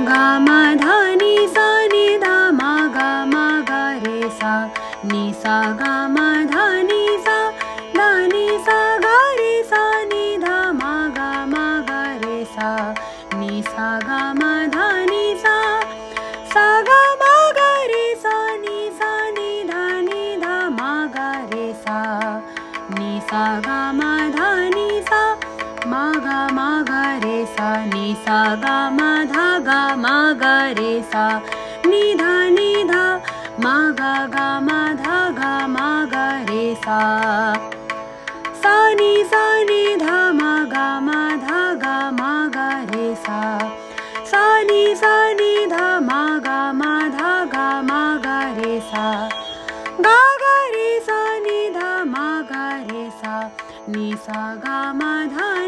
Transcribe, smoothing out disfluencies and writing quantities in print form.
गा मा धा नि सा नि धा मा गा रे सा नि सा गा मा धा नि सा गा रे सा नि धा मा गा रे सा नि सा गा मा धा नि सा गा मा गा रे सा नि धा मा गा रे सा नि सा गा मा धा नि सा मा गा रे सा नि सा गा मा गा रे सा नि धा मा गा मा धा गा रे सा नि धा मा गा रे सा नि धा मा गा रे सा गा रे सा नि धा मा गा रे सा नि सा गा मा धा